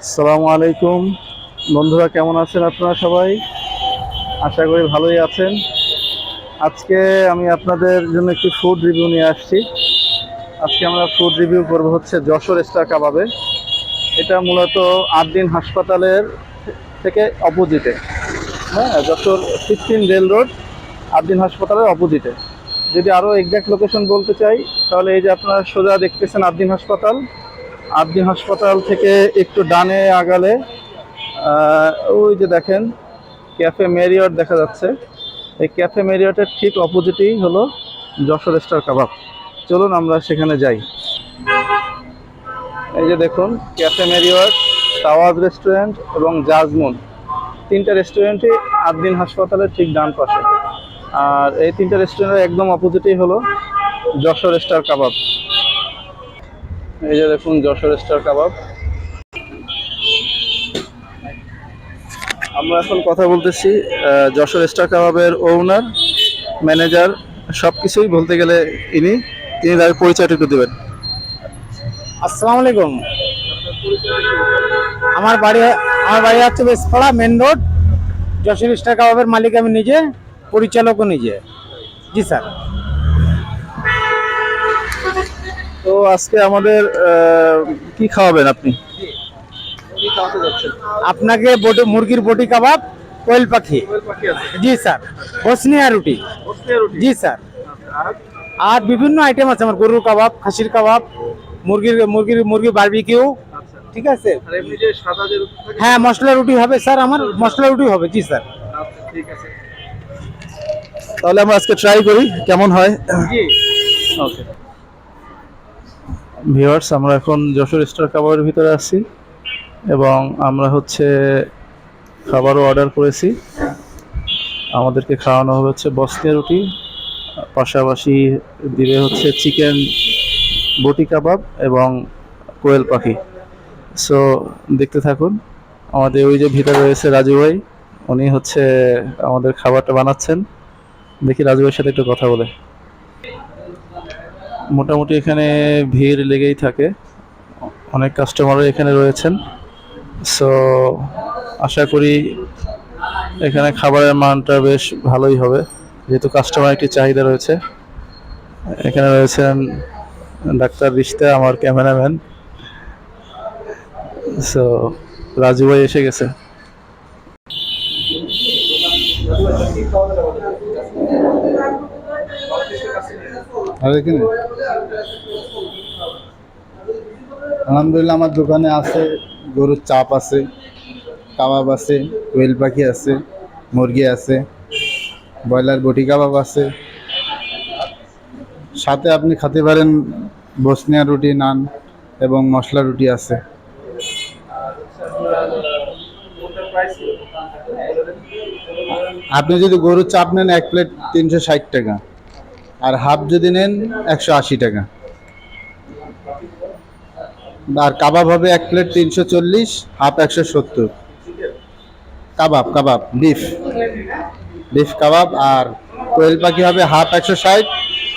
আসসালামু আলাইকুম বন্ধুরা, কেমন আছেন আপনারা সবাই? আশা করি ভালোই আছেন। আজকে আমি আপনাদের জন্য একটি ফুড রিভিউ নিয়ে আসছি। আজকে আমরা ফুড রিভিউ করব হচ্ছে যশোর স্টার কাবাবে। এটা মূলত ৮ দিন হাসপাতালের থেকে অপোজিটে। হ্যাঁ, যশোর 15 রেল রোড, ৮ দিন হাসপাতালের অপোজিটে। যদি আরও এক্স্যাক্ট লোকেশন বলতে চাই, তাহলে এই যে আপনারা সোজা দেখতেছেন ৮ দিন হাসপাতাল। ৮ দিন হাসপাতাল থেকে একটু ডানে আগালে ওই যে দেখেন ক্যাফে মেরিয়ট দেখা যাচ্ছে। এই ক্যাফে মেরিয়টের ঠিক অপোজিটেই হলো যশোর স্টার কাবাব। চলুন আমরা সেখানে যাই। এই যে দেখুন ক্যাফে মেরিয়ট, তাওয়াজ রেস্টুরেন্ট এবং জাজমুন, তিনটা রেস্টুরেন্টই ৮ দিন হাসপাতালের ঠিক ডান পাশে। আর এই তিনটা রেস্টুরেন্টের একদম অপোজিটেই হলো যশোর স্টার কাবাব। এই যে দেখুন যশোর স্টার কাবাব। আমরা এখন কথা বলতেছি যশোর স্টার কাবাবের ওনার, ম্যানেজার, সব কিছুই বলতে গেলে তিনি তার পরিচয়টা একটু দেবেন। আসসালামু আলাইকুম। আমার বাড়ি আমার বাড়ি হচ্ছে Beshpara main road. Jessore star কাবাবের মালিক আমি নিজে, পরিচালকও নিজে। জি স্যার। তো আজকে আমাদের কি খাওয়াবেন আপনি? কি খাওয়াতে যাচ্ছেন? আপনাকে মুরগির বটি কাবাব, কোয়েল পাখি। জি স্যার। বসনিয়া রুটি। জি স্যার। আর বিভিন্ন আইটেম আছে আমার, গরুর কাবাব, খাসির কাবাব, মুরগির বারবিকিউ। ঠিক আছে। হ্যাঁ, মশলা রুটি হবে স্যার, আমার মশলা রুটি হবে। জি স্যার। ঠিক আছে, তাহলে আমরা আজকে ট্রাই করি কেমন হয়। জি। ওকে ভিউয়ার্স, আমরা এখন যশোর স্টার কাবাবের ভিতরে আছি এবং আমরা হচ্ছে খাবারও অর্ডার করেছি। আমাদেরকে খাওয়ানো হবে হচ্ছে বসনিয়া রুটি, পাশাপাশি দিবে হচ্ছে চিকেন বটি কাবাব এবং কোয়েল পাখি। সো দেখতে থাকুন। আমাদের ওই যে ভিতরে রয়েছে রাজু ভাই, উনি হচ্ছে আমাদের খাবারটা বানাচ্ছেন। দেখি রাজু ভাইয়ের সাথে একটু কথা বলে। মোটামুটি এখানে ভিড় লেগেই থাকে, অনেক কাস্টমারও এখানে রয়েছেন। সো আশা করি এখানে খাবারের মানটা বেশ ভালোই হবে, যেহেতু কাস্টমার একটি চাহিদা রয়েছে। এখানে রয়েছেন ডাক্তার রিশতা, আমার ক্যামেরাম্যান। সো রাজু ভাই এসে গেছে। আলহামদুলিল্লাহ, আমার দোকানে আছে গরুর চাপ আছে, কাবাব আছে, কোয়েল পাখি আছে, মুরগি আছে, ব্রয়লার বটি কাবাব আছে। সাথে আপনি খেতে পারেন বসনিয়া রুটি, নান এবং মশলা রুটি আছে। আপনি যদি গরুর চাপ নেন 1 প্লেট 360 টাকা, আর হাফ যদি নেন 180 টাকা। আর কাবাব হবে 1 প্লেট 340, হাফ 170। কাবাব কাবাব বিফ বিফ কাবাব। আর কোয়েল পাখি হবে হাফ 160,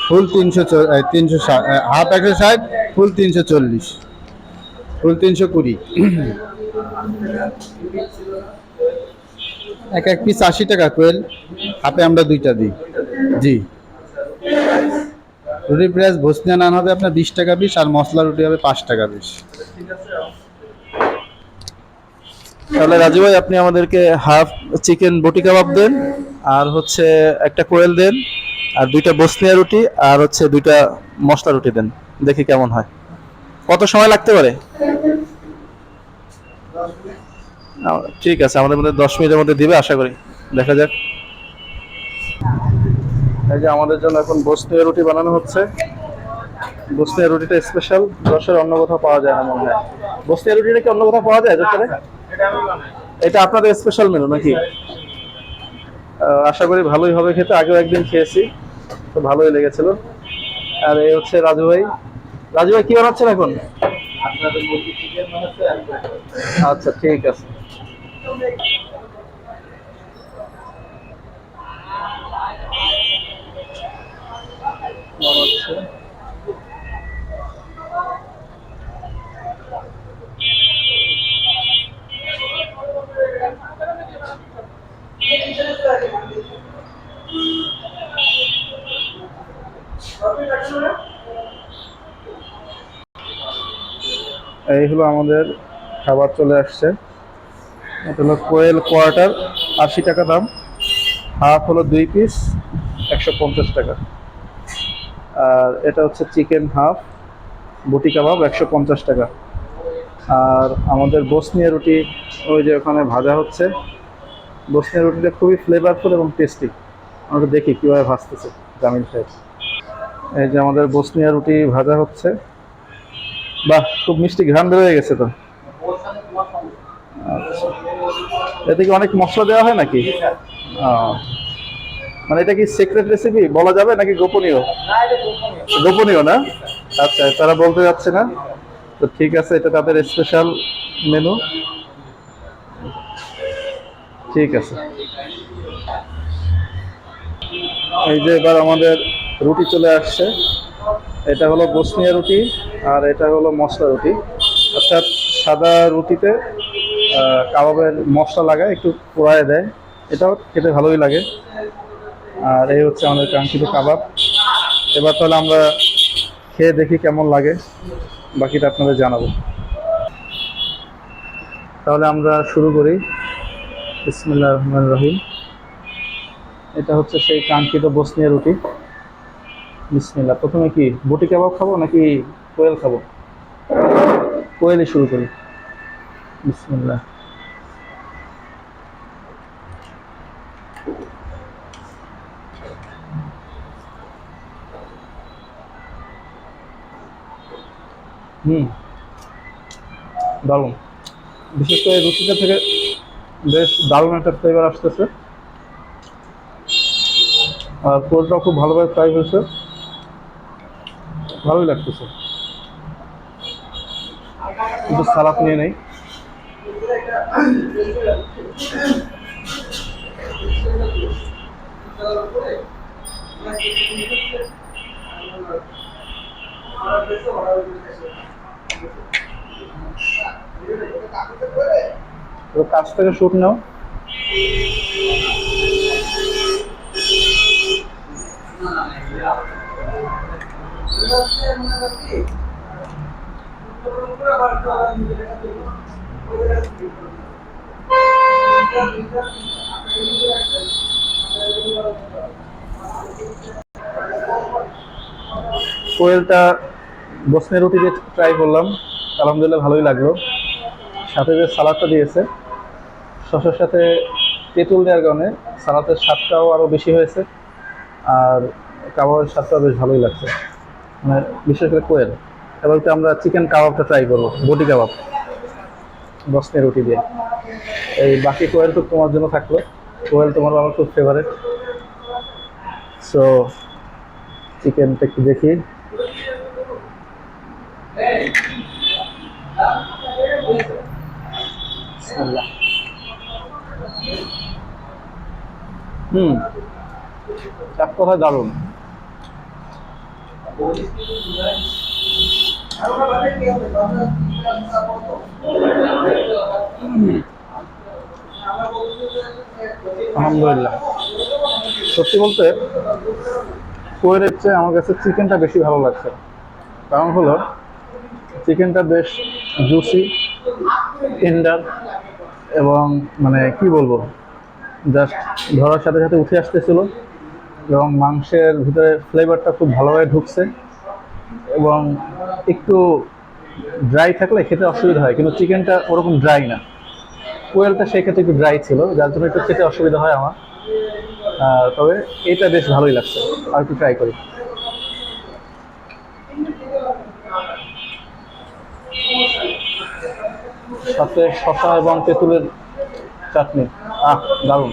ফুল 360, হাফ 160, ফুল 340, ফুল 320। এক পিস 80 টাকা কোয়েল, হাফে আমরা 2টা দিই। জি। রুটির প্রাইস বসনিয়া নান হবে আপনার 20 টাকা পিস, আর মশলা রুটি হবে 5 টাকা পিস। তাহলে রাজু ভাই, আপনি আমাদেরকে হাফ চিকেন বটি কাবাব দেন, আর হচ্ছে একটা কোয়েল দেন, আর 2টা বসনিয়া রুটি, আর হচ্ছে 2টা মশলা রুটি দেন। দেখি কেমন হয়। কত সময় লাগতে পারে? ঠিক আছে, আমাদের মধ্যে 10 মিনিটের মধ্যে দিবে আশা করি। দেখা যাক। এই যে আমাদের জন্য এখন বসনিয়া রুটি বানানো হচ্ছে। বসনিয়া রুটিটা স্পেশাল, যশোর অন্য কোথাও পাওয়া যায় না মনে হয়। বসনিয়া রুটিটা কি অন্য কোথাও পাওয়া যায় যশোরে? এটা আপনাদের স্পেশাল মেনু নাকি? আশা করি ভালোই হবে খেতে। আগেও একদিন খেয়েছি, তো ভালোই লেগেছিল। আর এই হচ্ছে রাজু ভাই। রাজু ভাই কি বানাচ্ছেন এখন? আচ্ছা, ঠিক আছে। বানাচ্ছে। এই হলো আমাদের খাবার চলে আসছে। এটা হলো কোয়েল কোয়ার্টার, 80 টাকা দাম। হাফ হলো 2 পিস, 150 টাকা। আর এটা হচ্ছে চিকেন হাফ, বুটি কাবাব, 150 টাকা। আর আমাদের বসনিয়া রুটি ওই যে ওখানে ভাজা হচ্ছে। বসনিয়া রুটিটা খুবই ফ্লেভারফুল এবং টেস্টি। আমরা দেখি কীভাবে ভাজতেছে জামিল সাহেব। এই যে আমাদের বসনিয়া রুটি ভাজা হচ্ছে। বাহ, খুব মিষ্টি ঘ্রাণ বের হয়ে গেছে তো। আচ্ছা, এতে কি অনেক মশলা দেওয়া হয় নাকি? মানে এটা কি সিক্রেট রেসিপি বলা যাবে নাকি গোপনীয়? গোপনীয় না? আচ্ছা, তারা বলতে যাচ্ছে না তো, ঠিক আছে, এটা তাদের স্পেশাল মেনু। ঠিক আছে। এই যে এবার আমাদের রুটি চলে আসছে। এটা হলো বসনিয়া রুটি আর এটা হলো মশলা রুটি। অর্থাৎ সাদা রুটিতে কাবাবের মশলা লাগায়, একটু পোড়ায় দেয়। এটাও খেতে ভালোই লাগে। আর এই হচ্ছে আমাদের কাঙ্ক্ষিত কাবাব। এবার তাহলে আমরা খেয়ে দেখি কেমন লাগে, বাকিটা আপনাদের জানাবো। তাহলে আমরা শুরু করি। বিসমিল্লাহির রহমানির রহিম। এটা হচ্ছে সেই কাঙ্ক্ষিত বসনিয়া রুটি। বিসমিল্লাহ। প্রথমে কি বুটি কাবাব খাবো নাকি কোয়েল খাবো? কোয়েলই শুরু করি। বিসমিল্লাহ। দারুণ। বিশেষ করে রুটিটা থেকে বেশ দারুণ একটা ফ্লেভার আসতেছে। আর কোয়েলটাও খুব ভালোভাবে ফ্রাই হয়েছে, ভালোই লাগতেছে। কিন্তু সালাদ নিয়ে নেই। কাছ থেকে শুট নাও। কোয়েলটা বসনিয়া রুটি দিয়ে ট্রাই করলাম, আলহামদুলিল্লাহ ভালোই লাগলো। সাথে যে সালাদটা দিয়েছে, শসার সাথে তেঁতুল দেওয়ার কারণে সালাদের স্বাদটাও আরও বেশি হয়েছে। আর কাবাবের স্বাদটাও বেশ ভালোই লাগছে, মানে বিশেষ করে কোয়েল। এবার তো আমরা চিকেন কাবাবটা ট্রাই করবো, বটি কাবাব বসনিয়া রুটি দিয়ে। এই বাকি কোয়েল তো তোমার জন্য থাকলো। কোয়েল তোমার আমার খুব ফেভারিট। সো চিকেনটা একটু দেখি। বিসমিল্লাহ। এক কথায় দারুণ। আলহামদুলিল্লাহ। সত্যি বলতে কোয়েলের চেয়ে আমার কাছে চিকেনটা বেশি ভালো লাগছে। কারণ হলো চিকেনটা বেশ জুসি, টেন্ডার, এবং মানে কি বলবো, জাস্ট ধরার সাথে সাথে উঠে আসতেছিল। এবং মাংসের ভিতরে ফ্লেভারটা খুব ভালোভাবে ঢুকছে। এবং একটু ড্রাই থাকলে খেতে অসুবিধা হয়, কিন্তু চিকেনটা ওরকম ড্রাই না। কোয়েলটা সেই ক্ষেত্রে একটু ড্রাই ছিল, যার জন্য একটু খেতে অসুবিধা হয় আমার। তবে এটা বেশ ভালোই লাগছে, আর একটু ট্রাই করি। সাথে শসা এবং তেঁতুলের চাটনি, দারুণ।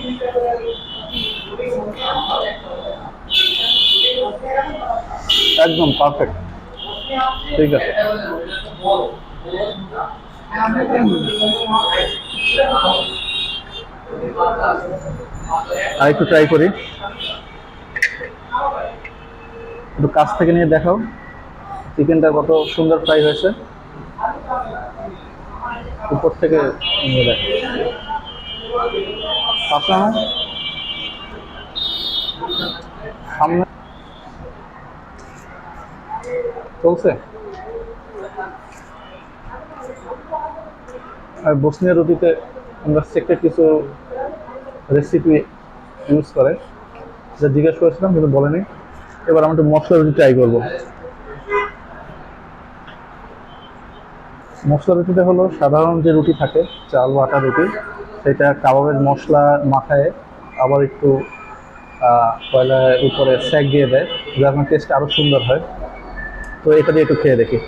একদম পারফেক্ট। ঠিক আছে। আর একটু ট্রাই করি। একটু কাছ থেকে নিয়ে দেখাও চিকেনটা কত সুন্দর ফ্রাই হয়েছে। উপর থেকে নিয়ে দেখ। সামনে চলছে। আর বসনিয়া রুটিতে আমরা সেক্রেট কিছু রেসিপি ইউজ করে, যা জিজ্ঞেস করেছিলাম কিন্তু বলেনি। এবার আমরা একটু মশলা রুটি ট্রাই করবো। মশলা রুটিটা হলো সাধারণ যে রুটি থাকে, চাল বা আটা রুটি, সেটা কাবাবের মশলা মাখায় আবার একটু কয়লার উপরে স্যাক দিয়ে দেয়, যার কারণে টেস্ট আরও সুন্দর হয়। তো এটা দিয়ে একটু খেয়ে দেখি।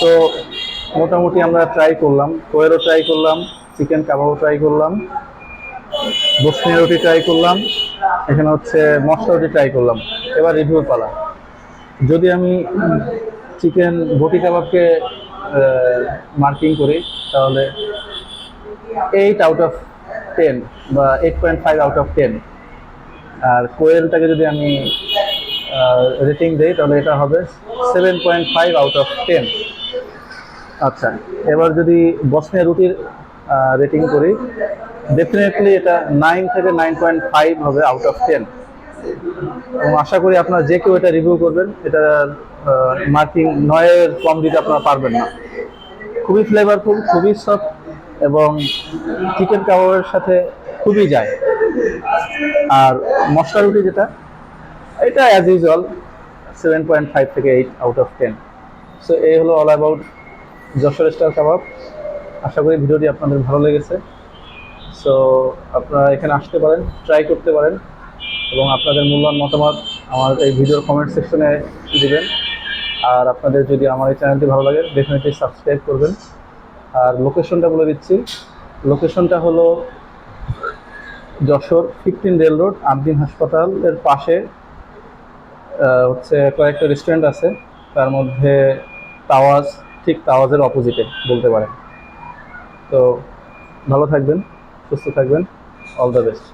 তো মোটামুটি আমরা ট্রাই করলাম, কোয়েরও ট্রাই করলাম, চিকেন কাবাবও ট্রাই করলাম, বসনিয়া রুটি ট্রাই করলাম, এখানে হচ্ছে মশলা রুটি ট্রাই করলাম। এবার রিভিউর পালা। যদি আমি চিকেন বটি কাবাবকে মার্কিং করি, তাহলে 8 আউট অফ 10 বা 8.5 আউট অফ 10। আর কোয়েলটাকে যদি আমি রেটিং দিই, তাহলে এটা হবে 7.5 আউট অফ 10। আচ্ছা, এবার যদি বসনিয়া রুটির রেটিং করি, ডেফিনেটলি এটা 9 থেকে 9.5 হবে আউট অফ 10। এবং আশা করি আপনারা যে কেউ এটা রিভিউ করবেন, এটা মার্কিং 9-এর কম দিতে আপনারা পারবেন না। খুবই ফ্লেভারফুল, খুবই সফট, এবং চিকেন কাবাবের সাথে খুবই যায়। আর মশলা রুটি যেটা, এটা অ্যাজ ইউজুয়াল 7.5 থেকে 8 আউট অফ 10। সো এই হলো অল অ্যাবাউট যশোর স্টার কাবাব। আশা করি ভিডিওটি আপনাদের ভালো লেগেছে। সো আপনারা এখানে আসতে পারেন, ট্রাই করতে পারেন, এবং আপনাদের মূল্যবান মতামত আমার এই ভিডিওর কমেন্ট সেকশনে দিবেন। আর আপনাদের যদি আমার এই চ্যানেলটি ভালো লাগে, ডেফিনেটলি সাবস্ক্রাইব করবেন। আর লোকেশনটা বলে দিচ্ছি, লোকেশনটা হলো যশোর 15 রেল রোড, আবদিন হাসপাতালের পাশে হচ্ছে কয়েকটা রেস্টুরেন্ট আছে, তার মধ্যে তাওয়াজ, ঠিক তাওয়াজের অপোজিটে বলতে পারেন। তো ভালো থাকবেন, সুস্থ থাকবেন, অল দ্য বেস্ট।